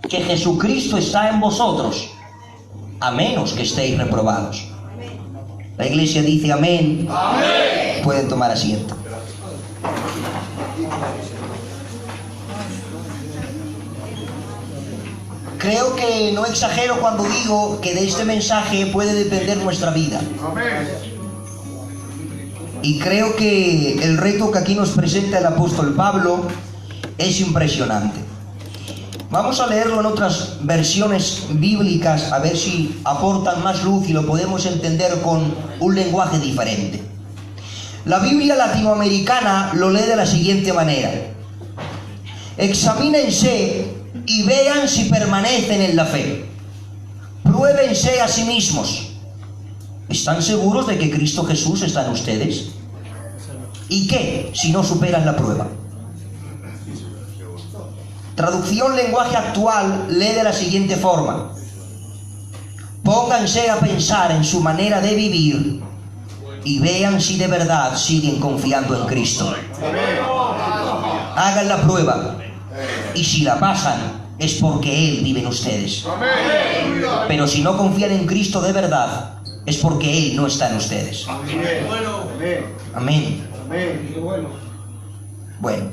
que Jesucristo está en vosotros, a menos que estéis reprobados. La iglesia dice amén. Amén. Pueden tomar asiento. Creo que no exagero cuando digo que de este mensaje puede depender nuestra vida. Amén. Y creo que el reto que aquí nos presenta el apóstol Pablo es impresionante. Vamos a leerlo en otras versiones bíblicas a ver si aportan más luz y lo podemos entender con un lenguaje diferente. La Biblia latinoamericana lo lee de la siguiente manera: examínense y vean si permanecen en la fe. Pruébense a sí mismos. ¿Están seguros de que Cristo Jesús está en ustedes? ¿Y qué si no superan la prueba? Traducción lenguaje actual lee de la siguiente forma: pónganse a pensar en su manera de vivir y vean si de verdad siguen confiando en Cristo. Hagan la prueba y si la pasan es porque Él vive en ustedes. Pero si no confían en Cristo de verdad es porque Él no está en ustedes. Amén. Bueno,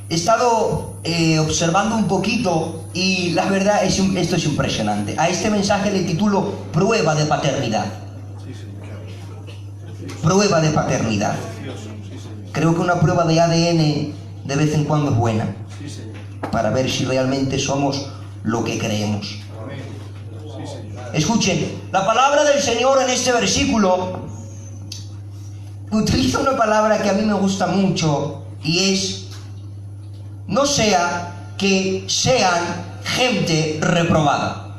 he estado observando un poquito y la verdad esto es impresionante. A este mensaje le titulo Prueba de paternidad. Prueba de paternidad. Creo que una prueba de ADN de vez en cuando es buena para ver si realmente somos lo que creemos. Escuchen, la palabra del Señor en este versículo utiliza una palabra que a mí me gusta mucho y es: no sea que sean gente reprobada.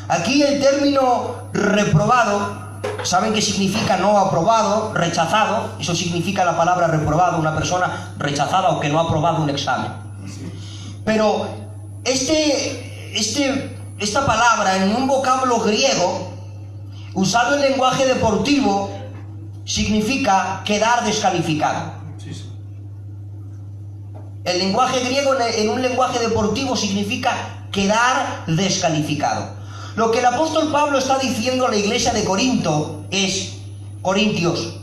Aquí el término reprobado, ¿saben qué significa? No aprobado, rechazado. Eso significa la palabra reprobado, una persona rechazada o que no ha aprobado un examen. Pero esta palabra en un vocablo griego, usado en lenguaje deportivo, significa quedar descalificado. El lenguaje griego en un lenguaje deportivo significa quedar descalificado. Lo que el apóstol Pablo está diciendo a la iglesia de Corinto es: Corintios,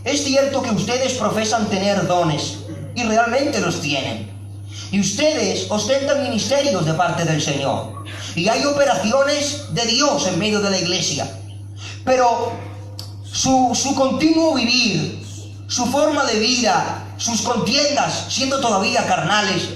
es cierto que ustedes profesan tener dones y realmente los tienen, y ustedes ostentan ministerios de parte del Señor y hay operaciones de Dios en medio de la iglesia, pero su continuo vivir, su forma de vida, sus contiendas siendo todavía carnales,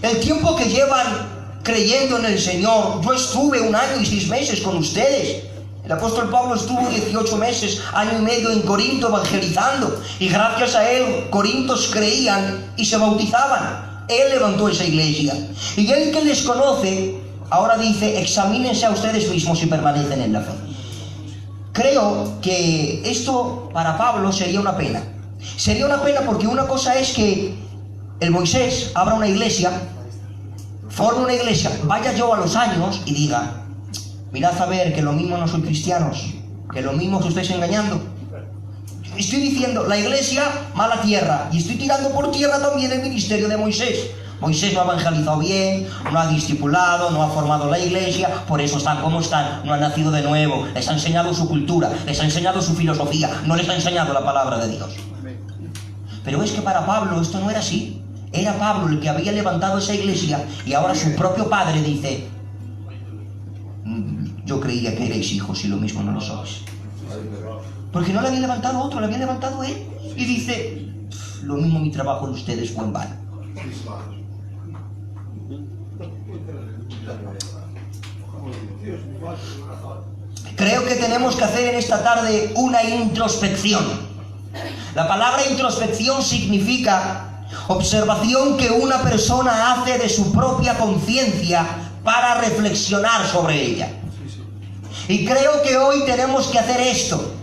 el tiempo que llevan creyendo en el Señor. Yo estuve 1 año y 6 meses con ustedes. El apóstol Pablo estuvo 18 meses, año y medio en Corinto evangelizando, y gracias a él corintios creían y se bautizaban. Él levantó esa iglesia y él que les conoce ahora dice: examínense a ustedes mismos si permanecen en la fe. Creo que esto para Pablo sería una pena. Sería una pena porque una cosa es que el Moisés abra una iglesia, forme una iglesia, vaya yo a los años y diga: mirad a ver que lo mismo no soy cristianos, que lo mismo os estáis engañando. Estoy diciendo, la iglesia mala tierra, y estoy tirando por tierra también el ministerio de Moisés. Moisés no ha evangelizado bien, no ha discipulado, no ha formado la iglesia, por eso están como están, no han nacido de nuevo, les ha enseñado su cultura, les ha enseñado su filosofía, no les ha enseñado la palabra de Dios. Pero es que para Pablo esto no era así. Era Pablo el que había levantado esa iglesia y ahora su propio padre dice: yo creía que erais hijos y lo mismo no lo sois. Porque no le había levantado otro, le había levantado él. Y dice: lo mismo mi trabajo de ustedes fue en vano. Creo que tenemos que hacer en esta tarde una introspección. La palabra introspección significa observación que una persona hace de su propia conciencia para reflexionar sobre ella. Y creo que hoy tenemos que hacer esto.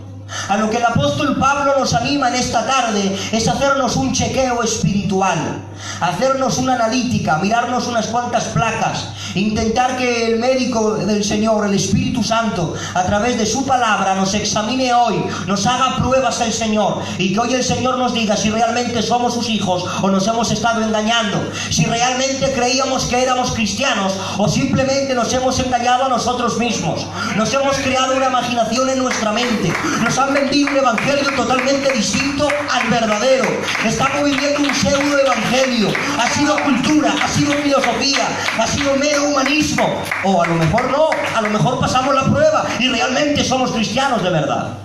A lo que el apóstol Pablo nos anima en esta tarde es hacernos un chequeo espiritual, hacernos una analítica, mirarnos unas cuantas placas, intentar que el médico del Señor, el Espíritu Santo, a través de su palabra nos examine hoy, nos haga pruebas el Señor, y que hoy el Señor nos diga si realmente somos sus hijos o nos hemos estado engañando, si realmente creíamos que éramos cristianos o simplemente nos hemos engañado a nosotros mismos. Nos hemos creado una imaginación en nuestra mente, nos han vendido un evangelio totalmente distinto al verdadero. Estamos viviendo un pseudo evangelio, ha sido cultura, ha sido filosofía, ha sido mero humanismo, o a lo mejor no, a lo mejor pasamos la prueba y realmente somos cristianos de verdad.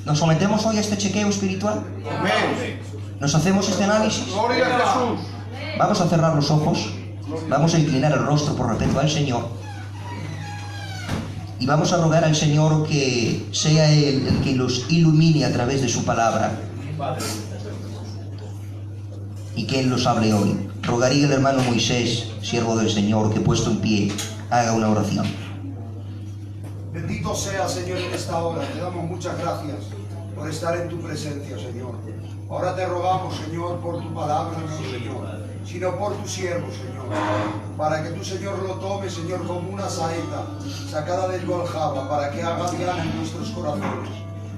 ¿Nos sometemos hoy a este chequeo espiritual? ¿Nos hacemos este análisis? Vamos a cerrar los ojos, vamos a inclinar el rostro por respeto al Señor y vamos a rogar al Señor que sea Él el que los ilumine a través de su palabra y que Él los hable hoy. Rogaría el hermano Moisés, siervo del Señor, que puesto en pie haga una oración. Bendito sea, Señor, en esta hora. Te damos muchas gracias por estar en tu presencia, Señor. Ahora te rogamos, Señor, por tu palabra, no, Señor, sino por tu siervo, Señor, para que tú, Señor, lo tomes, Señor, como una saeta sacada del Goljaba, para que haga diana en nuestros corazones.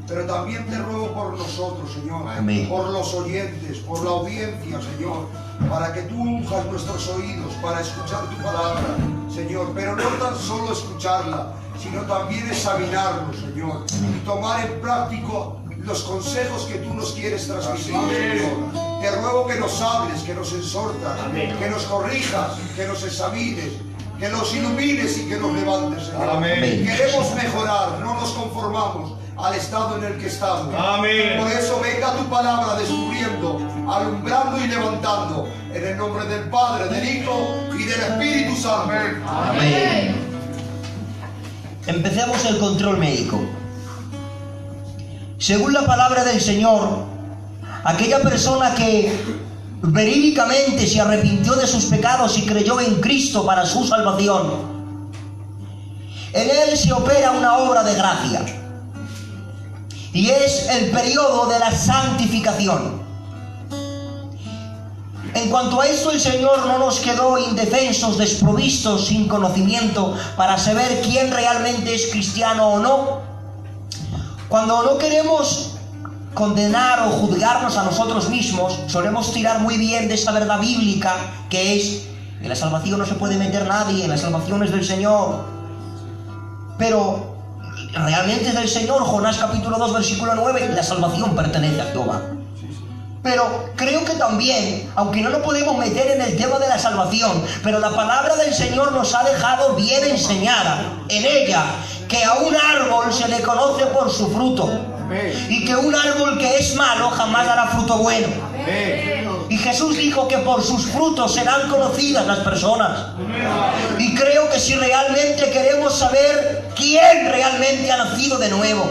Pero también te ruego por nosotros, Señor, amén, por los oyentes, por la audiencia, Señor, para que tú unjas nuestros oídos para escuchar tu palabra, Señor, pero no tan solo escucharla, sino también examinarlo, Señor, y tomar en práctico los consejos que tú nos quieres transmitir, Señor. Te ruego que nos hables, que nos exhortas, que nos corrijas, que nos examines, que nos ilumines y que nos levantes, Señor. Amén. Queremos mejorar, no nos conformamos al estado en el que estamos. Amén. Por eso venga tu palabra descubriendo, alumbrando y levantando, en el nombre del Padre, del Hijo y del Espíritu Santo. Amén. Empecemos el control médico. Según la palabra del Señor, aquella persona que verídicamente se arrepintió de sus pecados y creyó en Cristo para su salvación, en él se opera una obra de gracia, y es el periodo de la santificación. En cuanto a esto, el Señor no nos quedó indefensos, desprovistos, sin conocimiento para saber quién realmente es cristiano o no. Cuando no queremos condenar o juzgarnos a nosotros mismos, solemos tirar muy bien de esa verdad bíblica que es: en la salvación no se puede meter nadie, en la salvación es del Señor. Pero realmente es del Señor. Jonás capítulo 2 versículo 9, la salvación pertenece a Jehová. Pero creo que también, aunque no nos podemos meter en el tema de la salvación, pero la palabra del Señor nos ha dejado bien enseñada en ella, que a un árbol se le conoce por su fruto, y que un árbol que es malo jamás dará fruto bueno. Y Jesús dijo que por sus frutos serán conocidas las personas. Y creo que si realmente queremos saber quién realmente ha nacido de nuevo,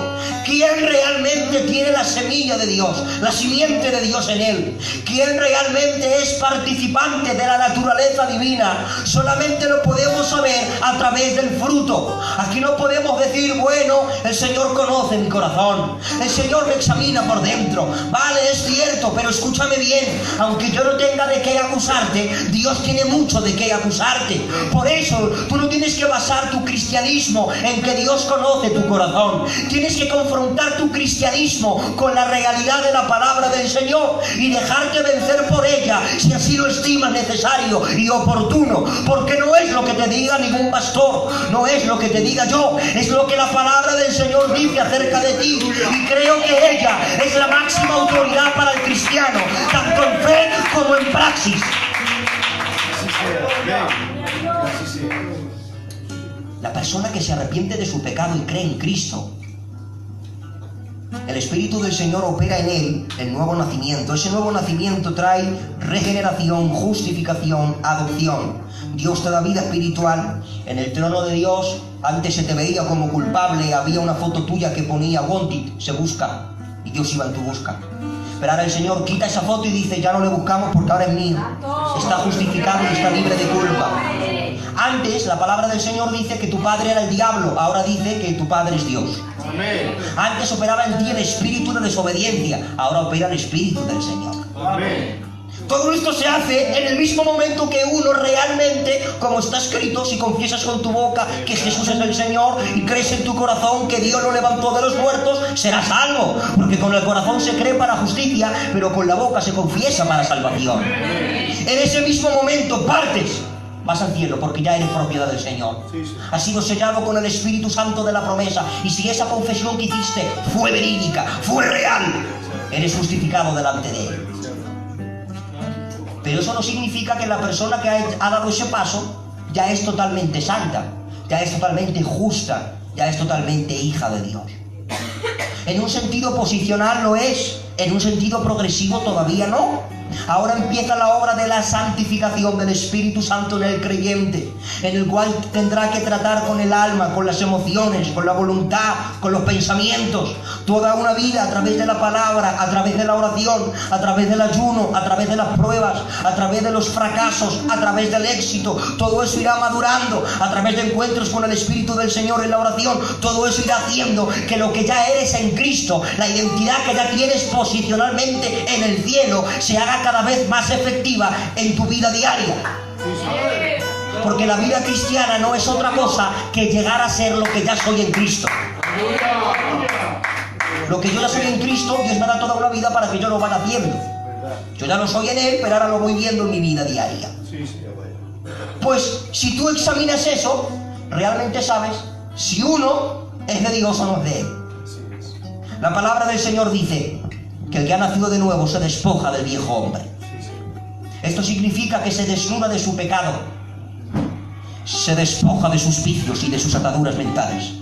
quién realmente tiene la semilla de Dios, la simiente de Dios en él, quién realmente es participante de la naturaleza divina, solamente lo podemos saber a través del fruto. Aquí no podemos decir: bueno, el Señor conoce mi corazón, el Señor me examina por dentro. Vale, es cierto, pero escúchame bien, aunque yo no tenga de qué acusarte, Dios tiene mucho de qué acusarte. Por eso tú no tienes que basar tu cristianismo en que Dios conoce tu corazón. Tienes que confrontar tu cristianismo con la realidad de la palabra del Señor y dejarte vencer por ella, si así lo estimas necesario y oportuno, porque no es lo que te diga ningún pastor, no es lo que te diga yo, es lo que la palabra del Señor dice acerca de ti, y creo que ella es la máxima autoridad para el cristiano, tanto en fe como en praxis. La persona que se arrepiente de su pecado y cree en Cristo, el Espíritu del Señor opera en él el nuevo nacimiento. Ese nuevo nacimiento trae regeneración, justificación, adopción. Dios te da vida espiritual. En el trono de Dios antes se te veía como culpable, había una foto tuya que ponía "Wanted", se busca, y Dios iba en tu busca. Pero ahora el Señor quita esa foto y dice: ya no le buscamos porque ahora es mío, está justificado y está libre de culpa. Antes la palabra del Señor dice que tu padre era el diablo, ahora dice que tu padre es Dios. Amén. Antes operaba en ti el espíritu de desobediencia, ahora opera el espíritu del Señor. Amén. Todo esto se hace en el mismo momento que uno realmente, como está escrito, si confiesas con tu boca que Jesús es el Señor y crees en tu corazón que Dios lo levantó de los muertos, serás salvo. Porque con el corazón se cree para justicia, pero con la boca se confiesa para salvación. En ese mismo momento partes, vas al cielo porque ya eres propiedad del Señor. Has sido sellado con el Espíritu Santo de la promesa. Y si esa confesión que hiciste fue verídica, fue real, eres justificado delante de Él. Pero eso no significa que la persona que ha dado ese paso ya es totalmente santa, ya es totalmente justa, ya es totalmente hija de Dios. En un sentido posicional lo es, en un sentido progresivo todavía no. Ahora empieza la obra de la santificación del Espíritu Santo en el creyente, en el cual tendrá que tratar con el alma, con las emociones, con la voluntad, con los pensamientos, toda una vida a través de la palabra, a través de la oración, a través del ayuno, a través de las pruebas, a través de los fracasos, a través del éxito. Todo eso irá madurando a través de encuentros con el Espíritu del Señor en la oración. Todo eso irá haciendo que lo que ya eres en Cristo, la identidad que ya tienes posicionalmente en el cielo, se haga cada vez más efectiva en tu vida diaria. Porque la vida cristiana no es otra cosa que llegar a ser lo que ya soy en Cristo. Lo que yo ya soy en Cristo, Dios me da toda una vida para que yo lo vaya haciendo. Yo ya no soy en Él, pero ahora lo voy viendo en mi vida diaria. Pues si tú examinas eso, realmente sabes si uno es de Dios o no es de Él. La palabra del Señor dice que el que ha nacido de nuevo se despoja del viejo hombre. Esto significa que se desnuda de su pecado, se despoja de sus vicios y de sus ataduras mentales.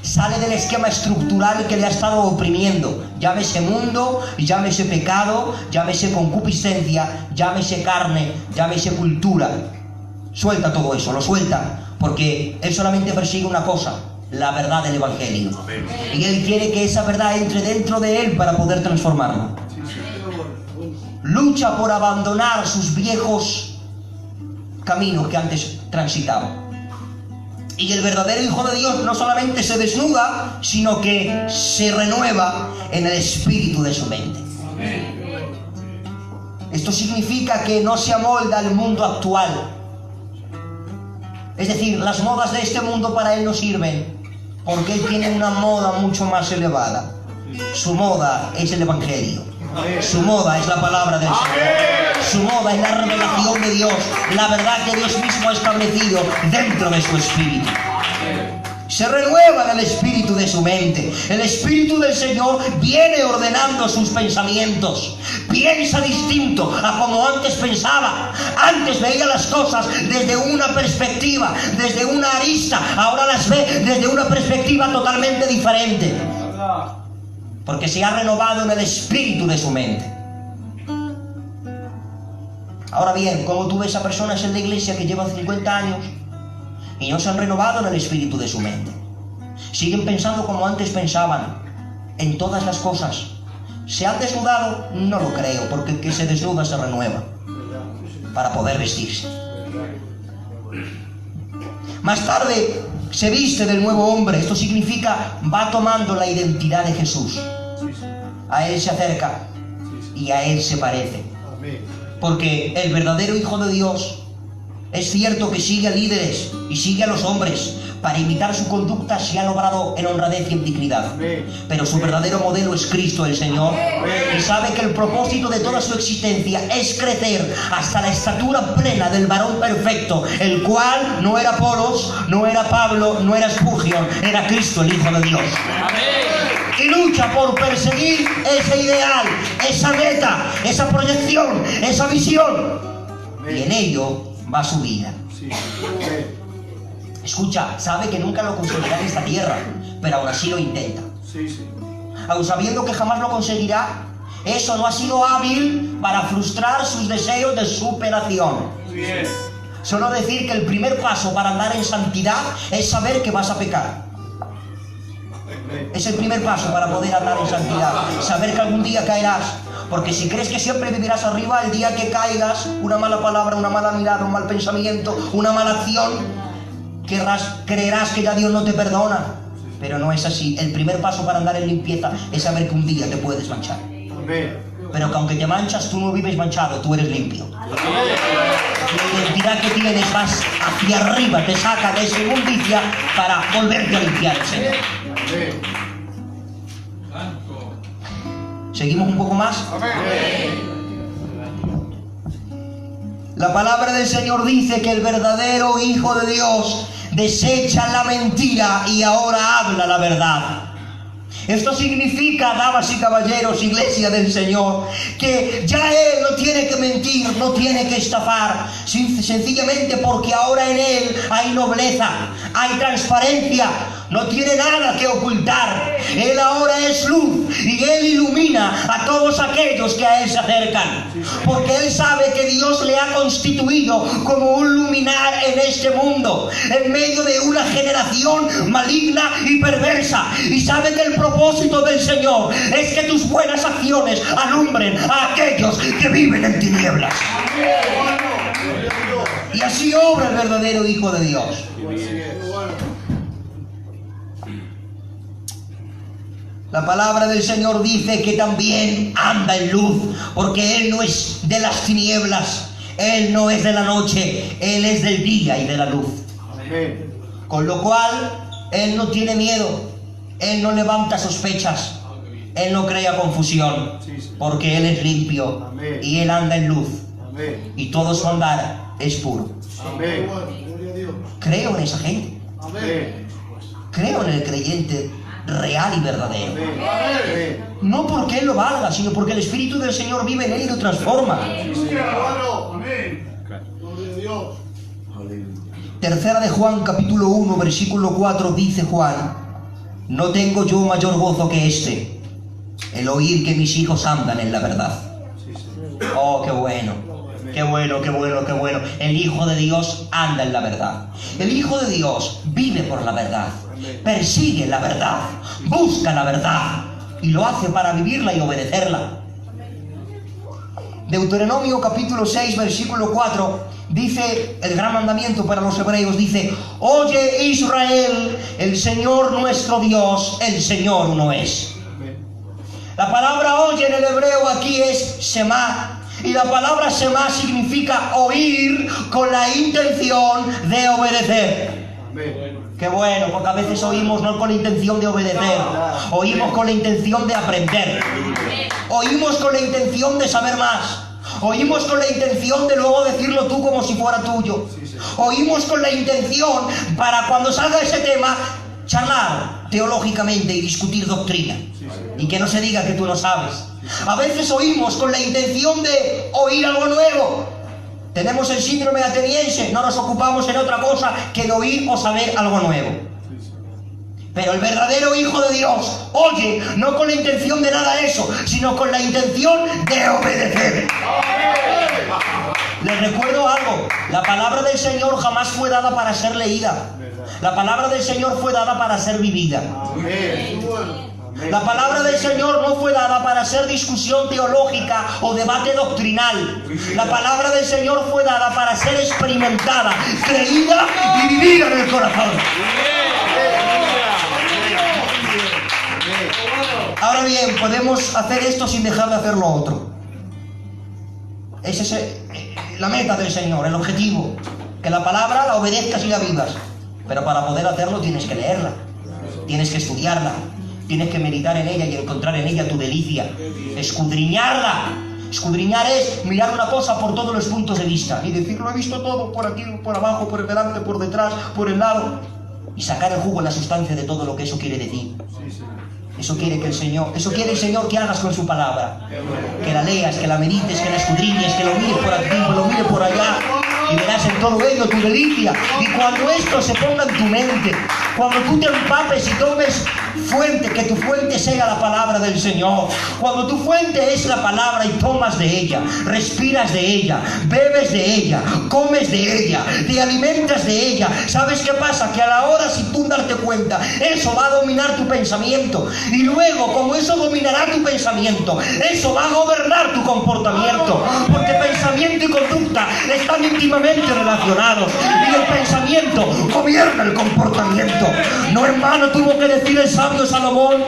Sale del esquema estructural que le ha estado oprimiendo, llámese mundo, llámese pecado, llámese concupiscencia, llámese carne, llámese cultura. Suelta todo eso, lo suelta, porque él solamente persigue una cosa: la verdad del Evangelio. Y Él quiere que esa verdad entre dentro de Él para poder transformarlo. Lucha por abandonar sus viejos caminos que antes transitaba. Y el verdadero Hijo de Dios no solamente se desnuda, sino que se renueva en el espíritu de su mente. Esto significa que no se amolda al mundo actual. Es decir, las modas de este mundo para Él no sirven, porque Él tiene una moda mucho más elevada. Su moda es el Evangelio. Su moda es la palabra del Señor. Su moda es la revelación de Dios, la verdad que Dios mismo ha establecido dentro de su espíritu. Se renueva en el espíritu de su mente. El espíritu del Señor viene ordenando sus pensamientos. Piensa distinto a como antes pensaba. Antes veía las cosas desde una perspectiva, desde una arista. Ahora las ve desde una perspectiva totalmente diferente, porque se ha renovado en el espíritu de su mente. Ahora bien, ¿cómo tú ves a personas en la iglesia que llevan 50 años y no se han renovado en el espíritu de su mente? Siguen pensando como antes pensaban en todas las cosas. ¿Se han desnudado? No lo creo, porque el que se desnuda se renueva para poder vestirse. Más tarde se viste del nuevo hombre. Esto significa va tomando la identidad de Jesús. A Él se acerca y a Él se parece. Porque el verdadero Hijo de Dios es cierto que sigue a líderes y sigue a los hombres. Para imitar su conducta se ha logrado en honradez y en dignidad. Pero su verdadero modelo es Cristo el Señor. Y sabe que el propósito de toda su existencia es crecer hasta la estatura plena del varón perfecto, el cual no era Apolos, no era Pablo, no era Spurgeon, era Cristo el Hijo de Dios. Y lucha por perseguir ese ideal, esa meta, esa proyección, esa visión. Y en ello va su vida. Escucha, sabe que nunca lo conseguirá en esta tierra, pero aún así lo intenta. Aun sabiendo que jamás lo conseguirá, eso no ha sido hábil para frustrar sus deseos de superación. Solo decir que el primer paso para andar en santidad es saber que vas a pecar. Es el primer paso para poder andar en santidad, saber que algún día caerás. Porque si crees que siempre vivirás arriba, el día que caigas, una mala palabra, una mala mirada, un mal pensamiento, una mala acción, creerás que ya Dios no te perdona. Pero no es así. El primer paso para andar en limpieza es saber que un día te puedes manchar. Pero que aunque te manchas, tú no vives manchado, tú eres limpio. La identidad que tienes vas hacia arriba, te saca de esa inmundicia para volverte a limpiar el Señor. ¿Seguimos un poco más? La palabra del Señor dice que el verdadero Hijo de Dios desecha la mentira y ahora habla la verdad. Esto significa, damas y caballeros, iglesia del Señor, que ya Él no tiene que mentir, no tiene que estafar, sencillamente porque ahora en Él hay nobleza, hay transparencia, no tiene nada que ocultar. Él ahora es luz y Él ilumina a todos aquellos que a Él se acercan, porque Él sabe que Dios le ha constituido como un luminar en este mundo, en medio de una generación maligna y perversa, y sabe que el propósito del Señor es que tus buenas acciones alumbren a aquellos que viven en tinieblas. Y así obra el verdadero Hijo de Dios. La palabra del Señor dice que también anda en luz, porque Él no es de las tinieblas, Él no es de la noche, Él es del día y de la luz. Amén. Con lo cual, Él no tiene miedo, Él no levanta sospechas, Él no crea confusión, porque Él es limpio. Amén. Y Él anda en luz. Amén. Y todo su andar es puro. Amén. Creo en esa gente. Amén. Creo en el creyente real y verdadero. No porque Él lo valga, sino porque el Espíritu del Señor vive en Él y lo transforma. Tercera de Juan, capítulo 1, versículo 4, dice Juan: no tengo yo mayor gozo que este, el oír que mis hijos andan en la verdad. Oh, qué bueno. Qué bueno, qué bueno, qué bueno. El Hijo de Dios anda en la verdad. El Hijo de Dios vive por la verdad, persigue la verdad, busca la verdad y lo hace para vivirla y obedecerla. Deuteronomio capítulo 6, versículo 4 dice, el gran mandamiento para los hebreos dice: oye Israel, el Señor nuestro Dios, el Señor uno es. La palabra oye en el hebreo aquí es Shema. Y la palabra Shema significa oír con la intención de obedecer. Qué bueno, porque a veces oímos no con la intención de obedecer, oímos con la intención de aprender, oímos con la intención de saber más, oímos con la intención de luego decirlo tú como si fuera tuyo, oímos con la intención para cuando salga ese tema charlar teológicamente y discutir doctrina y que no se diga que tú no sabes. A veces oímos con la intención de oír algo nuevo. Tenemos el síndrome ateniense, no nos ocupamos en otra cosa que de oír o saber algo nuevo. Pero el verdadero Hijo de Dios oye no con la intención de nada de eso, sino con la intención de obedecer. Les recuerdo algo: la palabra del Señor jamás fue dada para ser leída. La palabra del Señor fue dada para ser vivida. La palabra del Señor no fue dada para ser discusión teológica o debate doctrinal. La palabra del Señor fue dada para ser experimentada, creída y vivida en el corazón. Ahora bien, podemos hacer esto sin dejar de hacer lo otro. Esa es la meta del Señor, el objetivo: que la palabra la obedezcas y la vivas. Pero para poder hacerlo tienes que leerla, tienes que estudiarla, tienes que meditar en ella y encontrar en ella tu delicia, escudriñarla. Escudriñar es mirar una cosa por todos los puntos de vista y decir: lo he visto todo, por aquí, por abajo, por delante, por detrás, por el lado, y sacar el jugo, la sustancia de todo lo que eso quiere decir. Eso quiere el Señor que hagas con su palabra, que la leas, que la medites, que la escudriñes, que lo mires por aquí, que lo mires por allá, y verás en todo ello tu delicia. Y cuando esto se ponga en tu mente, cuando tú te empapes y tomes fuente, que tu fuente sea la palabra del Señor. Cuando tu fuente es la palabra y tomas de ella, respiras de ella, bebes de ella, comes de ella, te alimentas de ella, ¿sabes qué pasa? Que a la hora, sin tú darte cuenta, eso va a dominar tu pensamiento. Y luego, como eso dominará tu pensamiento, eso va a gobernar tu comportamiento. Porque pensamiento y conducta están íntimamente relacionados. Y el pensamiento gobierna el comportamiento. No en vano tuvo que decir el sabio Salomón: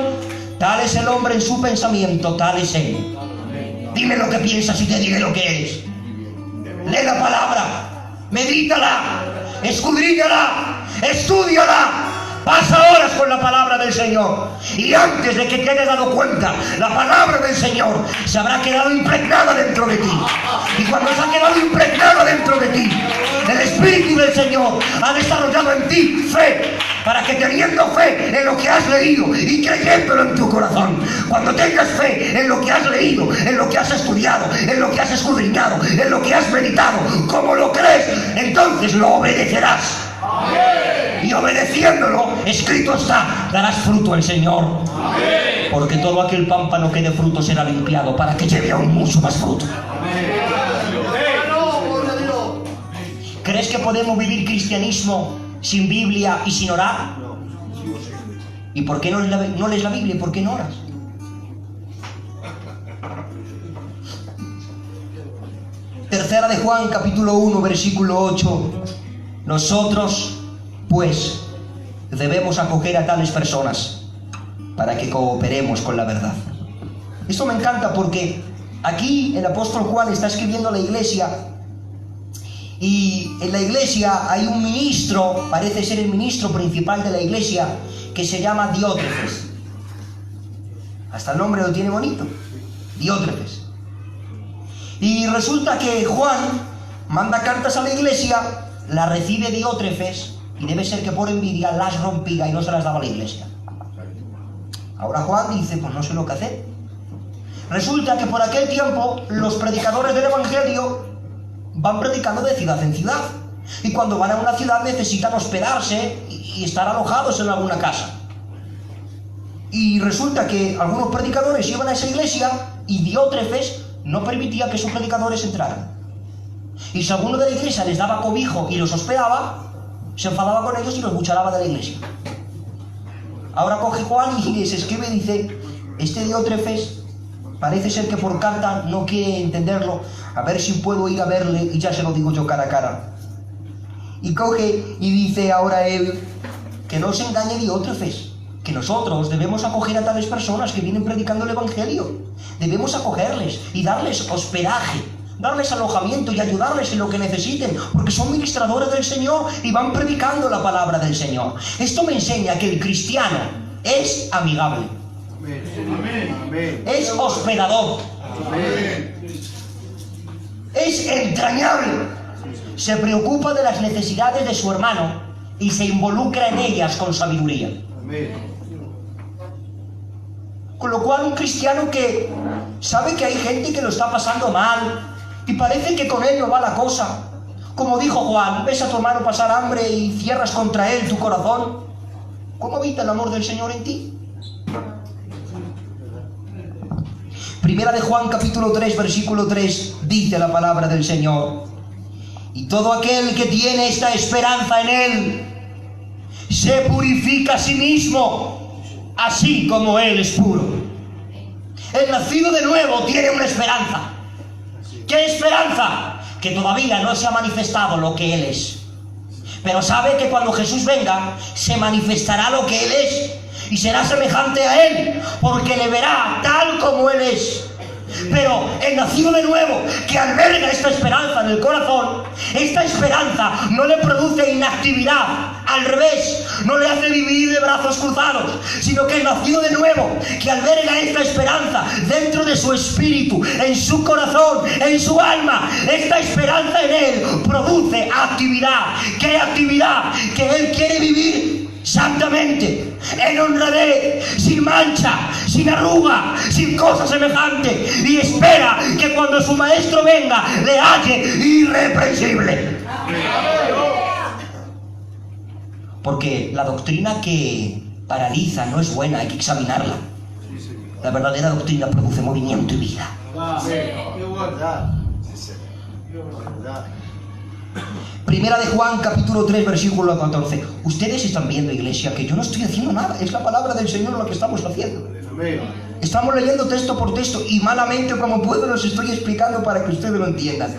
tal es el hombre en su pensamiento, tal es él. Dime lo que piensas y te diré lo que eres. Lee la palabra, medítala, escudriñala, estúdiala. Pasa horas con la palabra del Señor. Y antes de que te hayas dado cuenta, la palabra del Señor se habrá quedado impregnada dentro de ti. Y cuando se ha quedado impregnada dentro de ti, el Espíritu del Señor ha desarrollado en ti fe, para que teniendo fe en lo que has leído y creyéndolo en tu corazón, cuando tengas fe en lo que has leído, en lo que has estudiado, en lo que has escudriñado, en lo que has meditado, como lo crees, entonces lo obedecerás. Y obedeciéndolo, escrito está, darás fruto al Señor. Porque todo aquel pámpano que dé fruto será limpiado, para que lleve aún mucho más fruto. ¿Crees que podemos vivir cristianismo sin Biblia y sin orar? ¿Y por qué no lees la Biblia y por qué no oras? Tercera de Juan, capítulo 1, versículo 8. Nosotros, pues, debemos acoger a tales personas para que cooperemos con la verdad. Esto me encanta porque aquí el apóstol Juan está escribiendo a la iglesia, y en la iglesia hay un ministro, parece ser el ministro principal de la iglesia, que se llama Diótrefes. Hasta el nombre lo tiene bonito, Diótrefes. Y resulta que Juan manda cartas a la iglesia, la recibe Diótrefes, y debe ser que por envidia las rompía y no se las daba a la iglesia. Ahora Juan dice: pues no sé lo que hacer. Resulta que por aquel tiempo los predicadores del evangelio van predicando de ciudad en ciudad, y cuando van a una ciudad necesitan hospedarse y estar alojados en alguna casa. Y resulta que algunos predicadores iban a esa iglesia y Diótrefes no permitía que sus predicadores entraran. Y si alguno de la iglesia les daba cobijo y los hospedaba, se enfadaba con ellos y los bucharaba de la iglesia. Ahora coge Juan y les escribe y dice: este Diótrefes parece ser que por carta no quiere entenderlo, a ver si puedo ir a verle y ya se lo digo yo cara a cara. Y coge y dice ahora él que no se engañe Diótrefes, que nosotros debemos acoger a tales personas que vienen predicando el evangelio. Debemos acogerles y darles hospedaje, darles alojamiento y ayudarles en lo que necesiten, porque son ministradores del Señor y van predicando la palabra del Señor. Esto me enseña que el cristiano es amigable, es hospedador, es entrañable, se preocupa de las necesidades de su hermano y se involucra en ellas con sabiduría. Con lo cual, un cristiano que sabe que hay gente que lo está pasando mal y parece que con él no va la cosa, como dijo Juan: ves a tu hermano pasar hambre y cierras contra él tu corazón. ¿Cómo habita el amor del Señor en ti? Primera de Juan, capítulo 3, versículo 3, dice la palabra del Señor: y todo aquel que tiene esta esperanza en él se purifica a sí mismo, así como él es puro. El nacido de nuevo tiene una esperanza. ¿Qué esperanza? Que todavía no se ha manifestado lo que él es, pero sabe que cuando Jesús venga se manifestará lo que él es y será semejante a él, porque le verá tal como él es. Pero el nacido de nuevo, que alberga esta esperanza en el corazón, esta esperanza no le produce inactividad, al revés, no le hace vivir de brazos cruzados, sino que el nacido de nuevo, que alberga esta esperanza dentro de su espíritu, en su corazón, en su alma, esta esperanza en él produce actividad. ¿Qué actividad? Que él quiere vivir santamente, en honradez, sin mancha, sin arruga, sin cosa semejante, y espera que cuando su maestro venga le halle irreprensible. Porque la doctrina que paraliza no es buena, hay que examinarla. La verdadera doctrina produce movimiento y vida. Primera de Juan, capítulo 3, versículo 14. Ustedes están viendo, iglesia, que yo no estoy haciendo nada. Es la palabra del Señor lo que estamos haciendo. Estamos leyendo texto por texto y malamente como puedo los estoy explicando para que ustedes lo entiendan.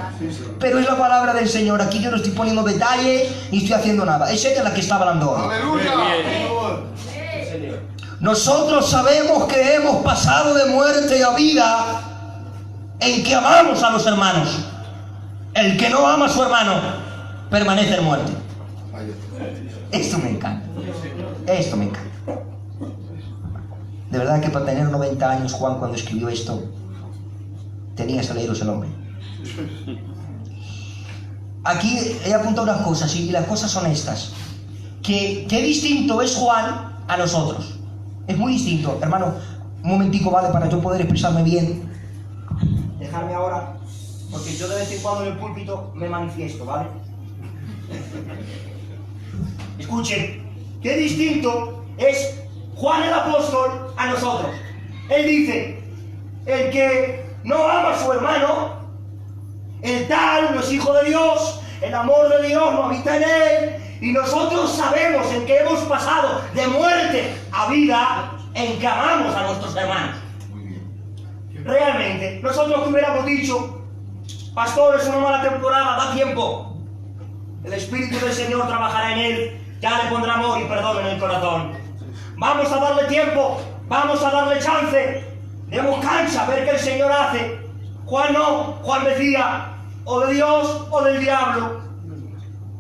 Pero es la palabra del Señor. Aquí yo no estoy poniendo detalles ni estoy haciendo nada. Es ella la que está hablando ahora. Nosotros sabemos que hemos pasado de muerte a vida en que amamos a los hermanos. El que no ama a su hermano permanece en muerte. Esto me encanta. Esto me encanta. De verdad que para tener 90 años, Juan, cuando escribió esto, tenía salarios el hombre. Aquí he apuntado unas cosas y las cosas son estas. Qué distinto es Juan a nosotros. Es muy distinto. Hermano, un momentico, ¿vale? Para yo poder expresarme bien. Dejarme ahora, porque yo de vez en cuando en el púlpito me manifiesto, ¿vale? Escuchen, qué distinto es Juan el apóstol a nosotros. Él dice, el que no ama a su hermano, el tal no es hijo de Dios, el amor de Dios no habita en él, y nosotros sabemos en que hemos pasado de muerte a vida en que amamos a nuestros hermanos. Realmente, nosotros que hubiéramos dicho, pastor, es una mala temporada, da tiempo. El Espíritu del Señor trabajará en él, ya le pondrá amor y perdón en el corazón. Vamos a darle tiempo, vamos a darle chance, demos cancha a ver qué el Señor hace. Juan no, Juan decía, o de Dios o del diablo,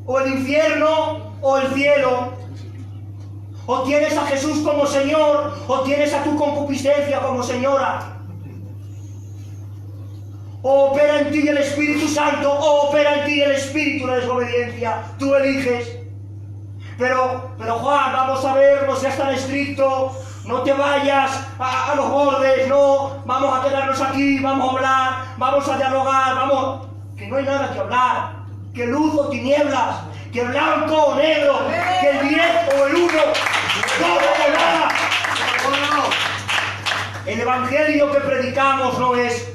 o el infierno o el cielo, o tienes a Jesús como Señor, o tienes a tu concupiscencia como señora. O opera en ti el Espíritu Santo, o opera en ti el espíritu de desobediencia. Tú eliges. Pero Juan, vamos a ver, no seas tan estricto, no te vayas a los bordes, no, vamos a quedarnos aquí, vamos a hablar, vamos a dialogar, vamos, que no hay nada que hablar, que luz o tinieblas, que blanco o negro, que el 10 o el 1, todo o nada. El evangelio que predicamos no es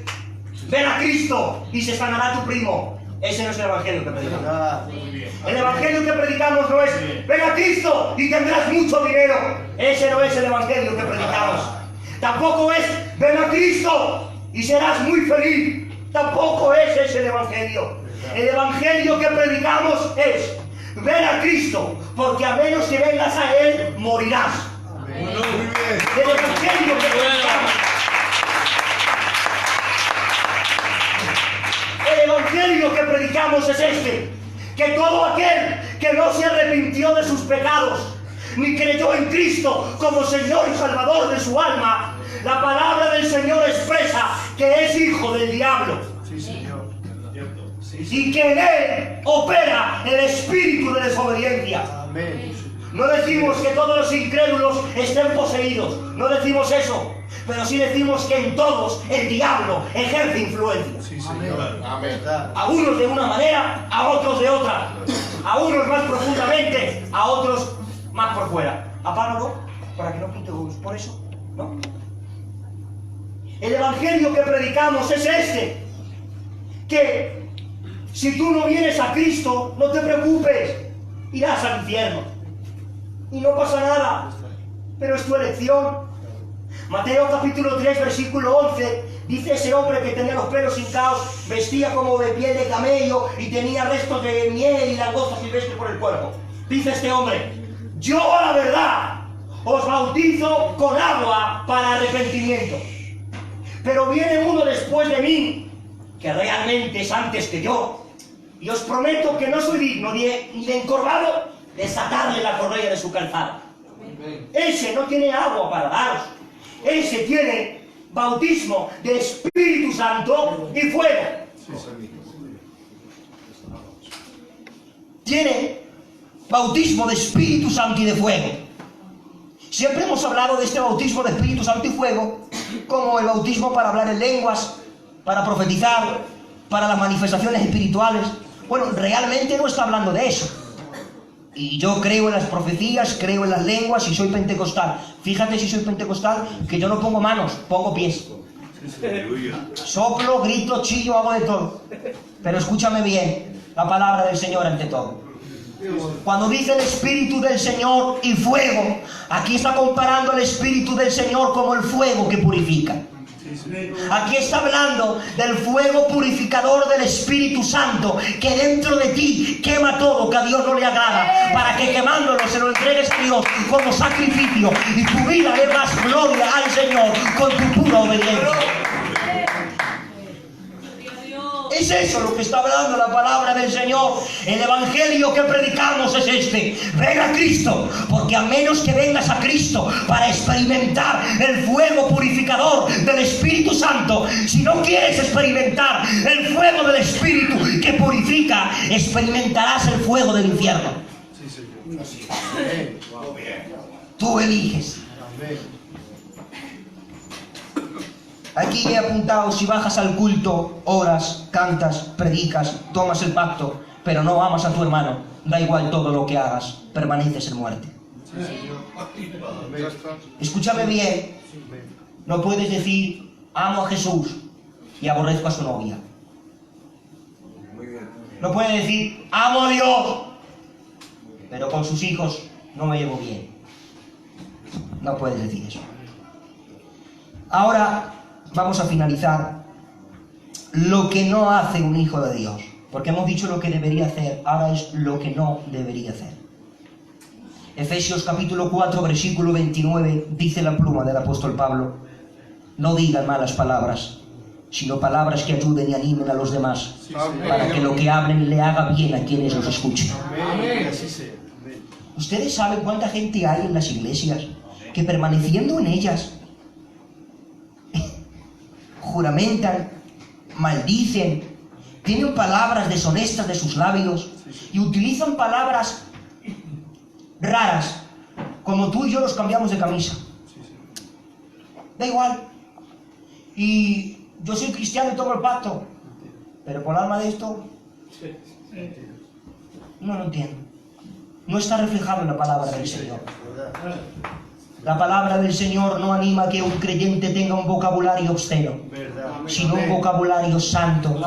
ven a Cristo y se sanará tu primo. Ese no es el evangelio que predicamos. El evangelio que predicamos no es ven a Cristo y tendrás mucho dinero. Ese no es el evangelio que predicamos. Tampoco es ven a Cristo y serás muy feliz. Tampoco es ese el evangelio. El evangelio que predicamos es ven a Cristo, porque a menos que vengas a Él, morirás. El evangelio que predicamos. El evangelio que predicamos es este, que todo aquel que no se arrepintió de sus pecados, ni creyó en Cristo como Señor y Salvador de su alma, la palabra del Señor expresa que es hijo del diablo. Sí, Señor. Y que en él opera el espíritu de desobediencia. Amén. No decimos que todos los incrédulos estén poseídos, no decimos eso, pero sí decimos que en todos el diablo ejerce influencia. Sí, Señor. Amén. A unos de una manera, a otros de otra, a unos más profundamente, a otros más por fuera. Apágalo para que no pinte por eso, ¿no? El evangelio que predicamos es este, que si tú no vienes a Cristo, no te preocupes, irás al infierno. Y no pasa nada, pero es tu elección. Mateo capítulo 3, versículo 11, dice ese hombre que tenía los pelos hincados, vestía como de piel de camello y tenía restos de miel y langosta silvestre por el cuerpo. Dice este hombre, yo a la verdad os bautizo con agua para arrepentimiento. Pero viene uno después de mí, que realmente es antes que yo, y os prometo que no soy digno ni de encorvado desatarle la correa de su calzado. Ese no tiene agua para daros, ese tiene bautismo de Espíritu Santo y fuego. Tiene bautismo de Espíritu Santo y de fuego. Siempre hemos hablado de este bautismo de Espíritu Santo y fuego como el bautismo para hablar en lenguas, para profetizar, para las manifestaciones espirituales. Bueno, realmente no está hablando de eso. Y yo creo en las profecías, creo en las lenguas y soy pentecostal. Fíjate si soy pentecostal, que yo no pongo manos, pongo pies. Soplo, grito, chillo, hago de todo. Pero escúchame bien, la palabra del Señor ante todo. Cuando dice el Espíritu del Señor y fuego, aquí está comparando el Espíritu del Señor como el fuego que purifica. Aquí está hablando del fuego purificador del Espíritu Santo, que dentro de ti quema todo que a Dios no le agrada, para que quemándolo se lo entregues a Dios como sacrificio y tu vida dé más gloria al Señor con tu pura obediencia. Es eso lo que está hablando la palabra del Señor. El evangelio que predicamos es este: ven a Cristo, porque a menos que vengas a Cristo para experimentar el fuego purificador del Espíritu Santo, si no quieres experimentar el fuego del Espíritu que purifica, experimentarás el fuego del infierno. Tú eliges. Aquí he apuntado: si bajas al culto, oras, cantas, predicas, tomas el pacto, pero no amas a tu hermano, da igual todo lo que hagas, permaneces en muerte. Escúchame bien, no puedes decir amo a Jesús y aborrezco a su novia. No puedes decir amo a Dios, pero con sus hijos no me llevo bien. No puedes decir eso. Ahora vamos a finalizar lo que no hace un hijo de Dios, porque hemos dicho lo que debería hacer, ahora es lo que no debería hacer. Efesios capítulo 4 versículo 29 dice la pluma del apóstol Pablo: no digan malas palabras, sino palabras que ayuden y animen a los demás, para que lo que hablen le haga bien a quienes los escuchen. ¿Ustedes saben cuánta gente hay en las iglesias que permaneciendo en ellas juramentan, maldicen, tienen palabras deshonestas de sus labios y utilizan palabras raras, como tú y yo los cambiamos de camisa? Da igual. Y yo soy cristiano y tomo el pacto, pero por alma de esto no lo entiendo. No está reflejado en la palabra del Señor. La palabra del Señor no anima a que un creyente tenga un vocabulario obsceno, sino un vocabulario santo,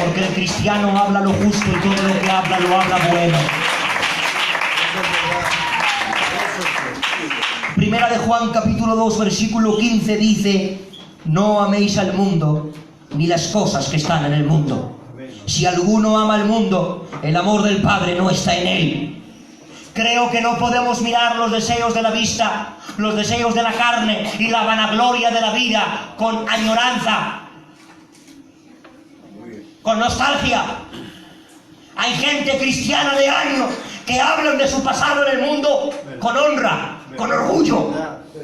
porque el cristiano habla lo justo y todo lo que habla lo habla bueno. Primera de Juan capítulo 2 versículo 15 dice: no améis al mundo ni las cosas que están en el mundo. Si alguno ama al mundo, el amor del Padre no está en él. Creo que no podemos mirar los deseos de la vista, los deseos de la carne y la vanagloria de la vida con añoranza, con nostalgia. Hay gente cristiana de años que hablan de su pasado en el mundo con honra, con orgullo.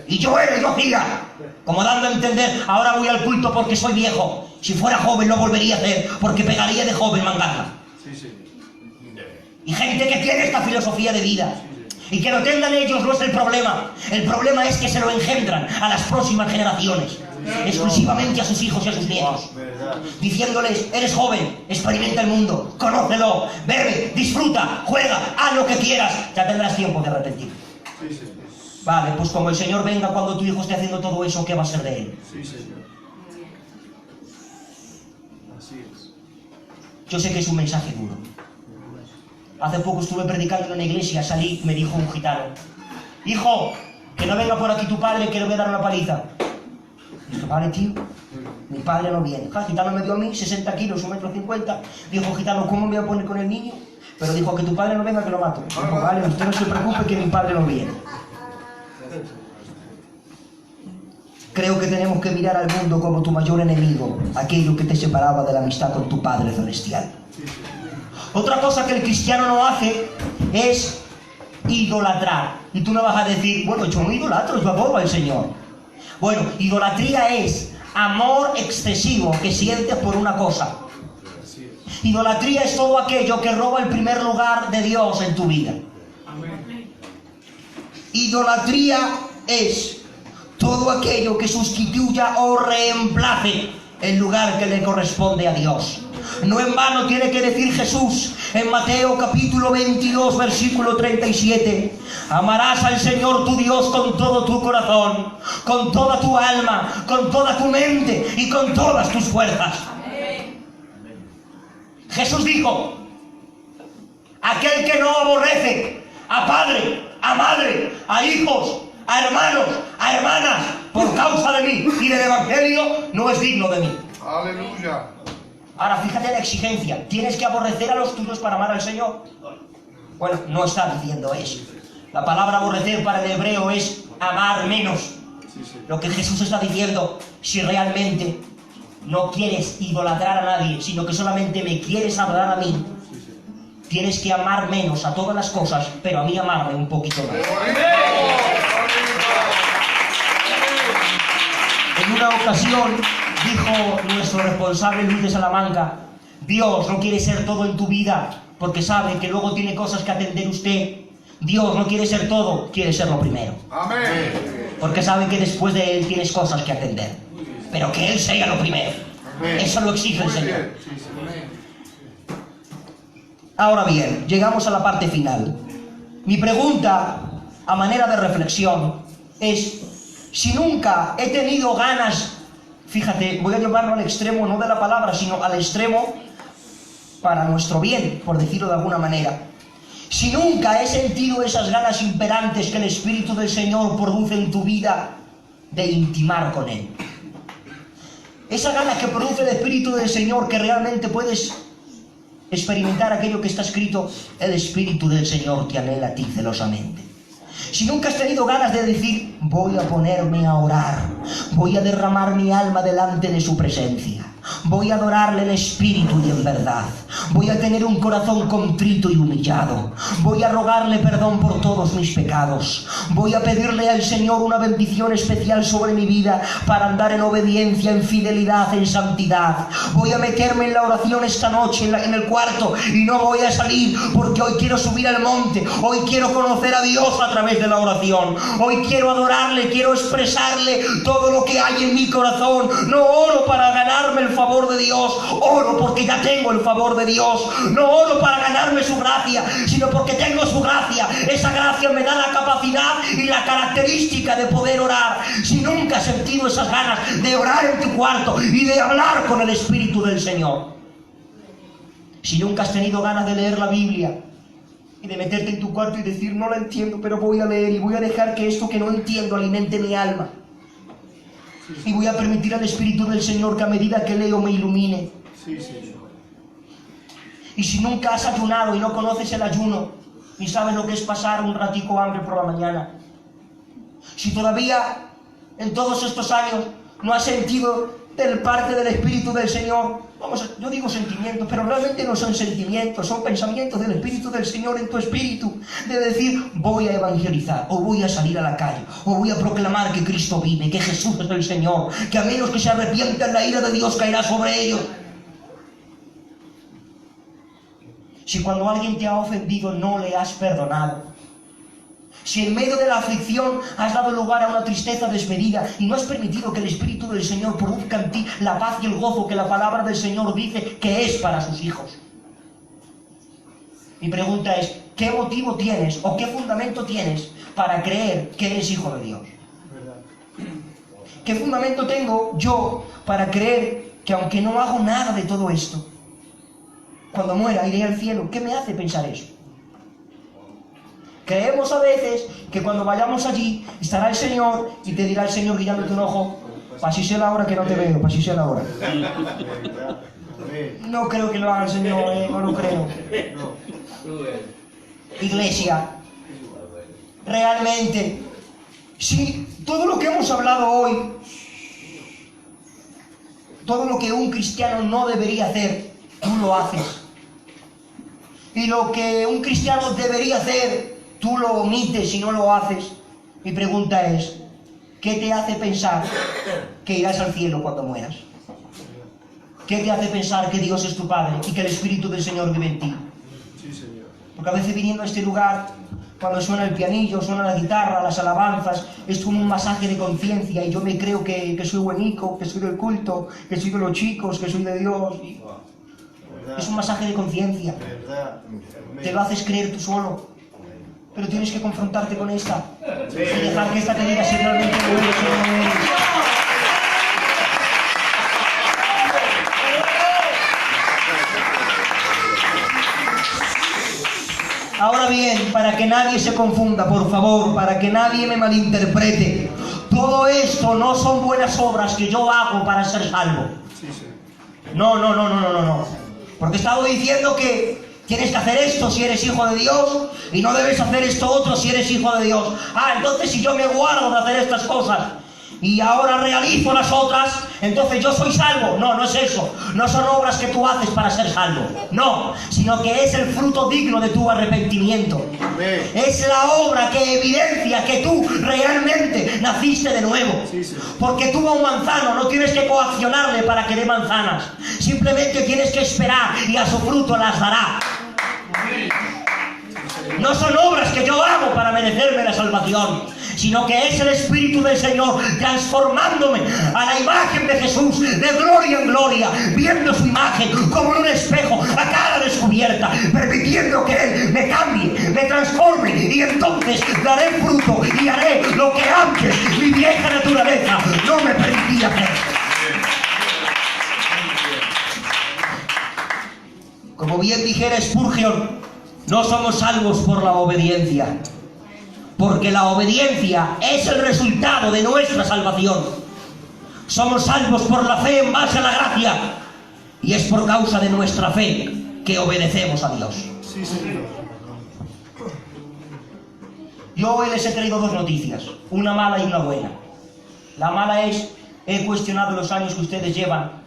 Y yo hacía, como dando a entender: ahora voy al culto porque soy viejo. Si fuera joven lo volvería a hacer, porque pegaría de joven mangarla. Y gente que tiene esta filosofía de vida, y que lo tengan ellos no es el problema. El problema es que se lo engendran a las próximas generaciones, exclusivamente a sus hijos y a sus nietos, diciéndoles: eres joven, experimenta el mundo, conócelo, bebe, disfruta, juega, haz lo que quieras, ya tendrás tiempo de arrepentir. Vale, pues como el Señor venga cuando tu hijo esté haciendo todo eso, ¿qué va a ser de él? Yo sé que es un mensaje duro. Hace poco estuve predicando en una iglesia, salí, me dijo un gitano: hijo, que no venga por aquí tu padre, que le voy a dar una paliza. Dije: vale, tío, mi padre no viene. El gitano me dio a mí 60 kilos, 1,50 m. Dijo: gitano, ¿cómo me voy a poner con el niño? Pero dijo: que tu padre no venga, que lo mato. Dijo: vale, usted no se preocupe, que mi padre no viene. Creo que tenemos que mirar al mundo como tu mayor enemigo, aquello que te separaba de la amistad con tu Padre Celestial. Otra cosa que el cristiano no hace es idolatrar. Y tú me vas a decir: bueno, yo no idolatro, yo adoro al Señor. Bueno, idolatría es amor excesivo que sientes por una cosa. Idolatría es todo aquello que roba el primer lugar de Dios en tu vida. Idolatría es todo aquello que sustituya o reemplace el lugar que le corresponde a Dios. No en vano tiene que decir Jesús en Mateo capítulo 22 versículo 37: amarás al Señor tu Dios con todo tu corazón, con toda tu alma, con toda tu mente y con todas tus fuerzas. Jesús dijo: aquel que no aborrece a padre, a madre, a hijos, a hermanos, a hermanas, por causa de mí y del Evangelio, no es digno de mí. Aleluya. Ahora fíjate la exigencia: tienes que aborrecer a los tuyos para amar al Señor. Bueno, no está diciendo eso. La palabra aborrecer para el hebreo es amar menos. Lo que Jesús está diciendo: si realmente no quieres idolatrar a nadie, sino que solamente me quieres adorar a mí, tienes que amar menos a todas las cosas, pero a mí amarme un poquito más. En una ocasión dijo nuestro responsable Luis de Salamanca: Dios no quiere ser todo en tu vida, porque sabe que luego tiene cosas que atender usted. Dios no quiere ser todo, quiere ser lo primero. Amén. Porque sabe que después de Él tienes cosas que atender. Pero que Él sea lo primero. Eso lo exige el Señor. Ahora bien, llegamos a la parte final. Mi pregunta, a manera de reflexión, es: si nunca he tenido ganas, fíjate, voy a llevarlo al extremo no de la palabra, sino al extremo para nuestro bien, por decirlo de alguna manera. Si nunca he sentido esas ganas imperantes que el Espíritu del Señor produce en tu vida de intimar con Él, esa gana que produce el Espíritu del Señor, que realmente puedes experimentar aquello que está escrito: el Espíritu del Señor te anhela a ti celosamente. Si nunca has tenido ganas de decir: voy a ponerme a orar, voy a derramar mi alma delante de su presencia, voy a adorarle en espíritu y en verdad, voy a tener un corazón contrito y humillado, voy a rogarle perdón por todos mis pecados, voy a pedirle al Señor una bendición especial sobre mi vida para andar en obediencia, en fidelidad, en santidad, voy a meterme en la oración esta noche en el cuarto y no voy a salir, porque hoy quiero subir al monte, hoy quiero conocer a Dios a través de la oración, hoy quiero adorarle, quiero expresarle todo lo que hay en mi corazón. No oro para ganarme el favor de Dios, oro porque ya tengo el favor de Dios. No oro para ganarme su gracia, sino porque tengo su gracia. Esa gracia me da la capacidad y la característica de poder orar. Si nunca has sentido esas ganas de orar en tu cuarto y de hablar con el Espíritu del Señor, si nunca has tenido ganas de leer la Biblia y de meterte en tu cuarto y decir: no la entiendo, pero voy a leer y voy a dejar que esto que no entiendo alimente mi alma, y voy a permitir al Espíritu del Señor que a medida que leo me ilumine. Y si nunca has ayunado y no conoces el ayuno, ni sabes lo que es pasar un ratico hambre por la mañana, si todavía en todos estos años no has sentido del parte del Espíritu del Señor, yo digo sentimientos, pero realmente no son sentimientos, son pensamientos del Espíritu del Señor en tu espíritu, de decir: voy a evangelizar, o voy a salir a la calle, o voy a proclamar que Cristo vive, que Jesús es el Señor, que a menos que se arrepientan la ira de Dios caerá sobre ellos. Si cuando alguien te ha ofendido no le has perdonado, si en medio de la aflicción has dado lugar a una tristeza desmedida y no has permitido que el Espíritu del Señor produzca en ti la paz y el gozo que la palabra del Señor dice que es para sus hijos. Mi pregunta es: ¿qué motivo tienes o qué fundamento tienes para creer que eres hijo de Dios? ¿Qué fundamento tengo yo para creer que aunque no hago nada de todo esto, cuando muera iré al cielo? ¿Qué me hace pensar eso? Creemos a veces que cuando vayamos allí estará el Señor y te dirá el Señor guiándote un ojo: pasíse la hora que no te veo, pasíse la hora. No creo que lo haga el Señor, no lo creo. Iglesia, realmente, si todo lo que hemos hablado hoy, todo lo que un cristiano no debería hacer, tú lo haces, y lo que un cristiano debería hacer, tú lo omites y no lo haces, mi pregunta es: ¿qué te hace pensar que irás al cielo cuando mueras? ¿Qué te hace pensar que Dios es tu Padre y que el Espíritu del Señor vive en ti? Porque a veces viniendo a este lugar Cuando suena el pianillo, suena la guitarra, las alabanzas, es como un masaje de conciencia y yo me creo que soy buenico, que soy del culto, que soy de los chicos, que soy de Dios. Es un masaje de conciencia. Te lo haces creer tú solo. Pero tienes que confrontarte con esta y dejar que esta te diga si realmente lo eres o no eres. Ahora bien, para que nadie se confunda, por favor, para que nadie me malinterprete, todo esto no son buenas obras que yo hago para ser salvo. No. Porque he estado diciendo que tienes que hacer esto si eres hijo de Dios y no debes hacer esto otro si eres hijo de Dios. Entonces si yo me guardo de hacer estas cosas y ahora realizo las otras, entonces yo soy salvo. No es eso. No son obras que tú haces para ser salvo. No, sino que es el fruto digno de tu arrepentimiento. Es la obra que evidencia que tú realmente naciste de nuevo. Porque tú a un manzano no tienes que coaccionarle para que dé manzanas. Simplemente tienes que esperar y a su fruto las dará. No son obras que yo hago para merecerme la salvación, sino que es el Espíritu del Señor transformándome a la imagen de Jesús, de gloria en gloria, viendo su imagen como en un espejo a cara descubierta, permitiendo que Él me cambie, me transforme, y entonces daré fruto y haré lo que antes mi vieja naturaleza no me permitía hacer. Como bien dijera Spurgeon, no somos salvos por la obediencia, porque la obediencia es el resultado de nuestra salvación. Somos salvos por la fe en base a la gracia, y es por causa de nuestra fe que obedecemos a Dios. Yo hoy les he traído dos noticias, una mala y una buena. La mala es, he cuestionado los años que ustedes llevan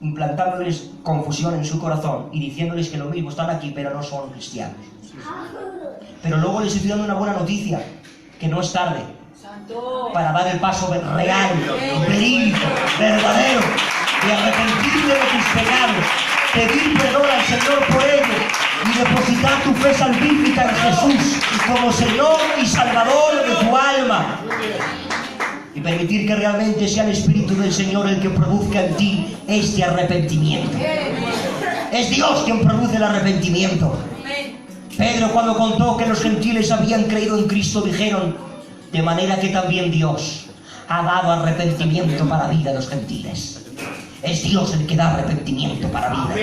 implantándoles confusión en su corazón y diciéndoles que lo mismo están aquí pero no son cristianos. Pero luego les estoy dando una buena noticia, que no es tarde para dar el paso real, verídico, verdadero, de arrepentirte de tus pecados, pedir perdón al Señor por ello y depositar tu fe salvífica en Jesús como Señor y Salvador de tu alma. Y permitir que realmente sea el Espíritu del Señor el que produzca en ti este arrepentimiento. Es Dios quien produce el arrepentimiento. Pedro, cuando contó que los gentiles habían creído en Cristo, dijeron: de manera que también Dios ha dado arrepentimiento para vida a los gentiles. Es Dios el que da arrepentimiento para vida.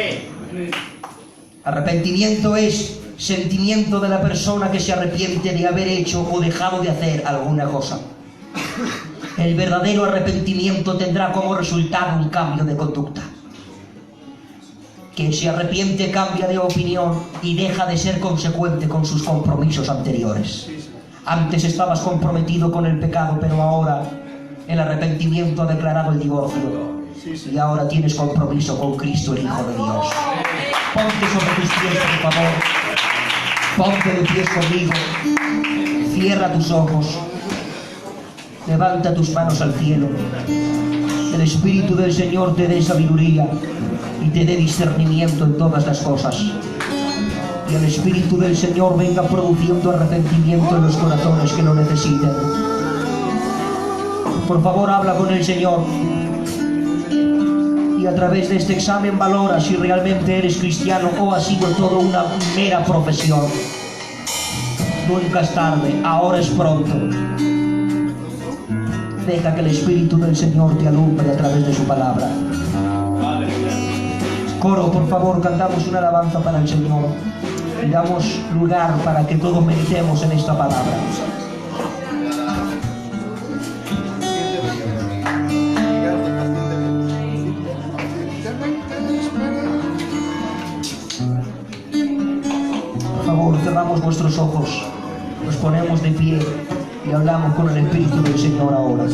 Arrepentimiento es sentimiento de la persona que se arrepiente de haber hecho o dejado de hacer alguna cosa. El verdadero arrepentimiento tendrá como resultado un cambio de conducta. Quien se arrepiente cambia de opinión y deja de ser consecuente con sus compromisos anteriores. Antes estabas comprometido con el pecado, pero ahora el arrepentimiento ha declarado el divorcio. Y ahora tienes compromiso con Cristo, el Hijo de Dios. Ponte sobre tus pies, por favor. Ponte de pies conmigo. Cierra tus ojos. Levanta tus manos al cielo. El Espíritu del Señor te dé sabiduría y te dé discernimiento en todas las cosas. Y el Espíritu del Señor venga produciendo arrepentimiento en los corazones que lo necesiten. Por favor, habla con el Señor. Y a través de este examen valora si realmente eres cristiano o ha sido todo una mera profesión. Nunca es tarde, ahora es pronto. Deja que el Espíritu del Señor te alumbre a través de su palabra. Coro, por favor, cantamos una alabanza para el Señor y damos lugar para que todos meditemos en esta palabra. Por favor, cerramos vuestros ojos, nos ponemos de pie y hablamos con el Espíritu del Señor ahora.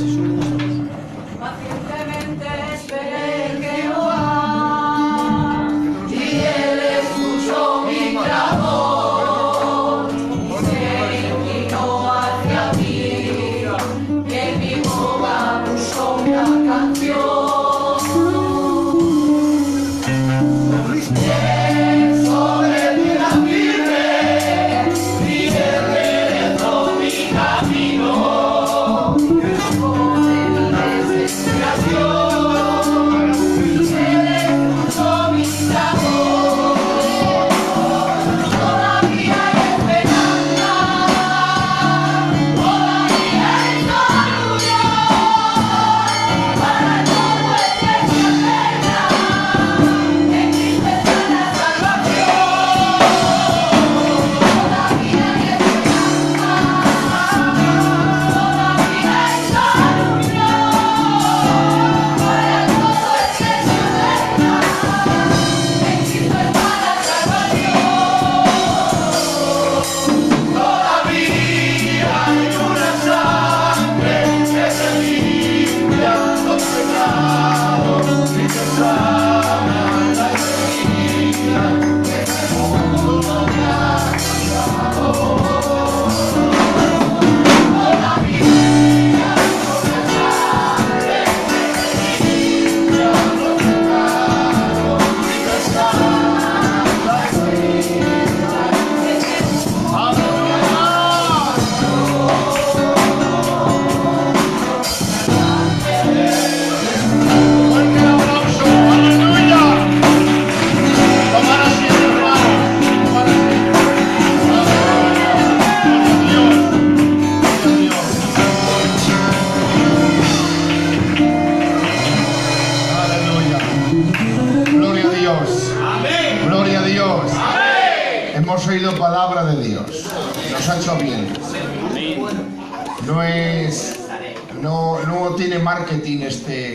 Pacientemente esperé que Jehová, y Él escuchó mi clamor, se inclinó hacia mí, y en mi boca puso una canción. Sobre tierra firme, Gloria a Dios. Hemos oído palabra de Dios. Nos ha hecho bien. No tiene marketing este.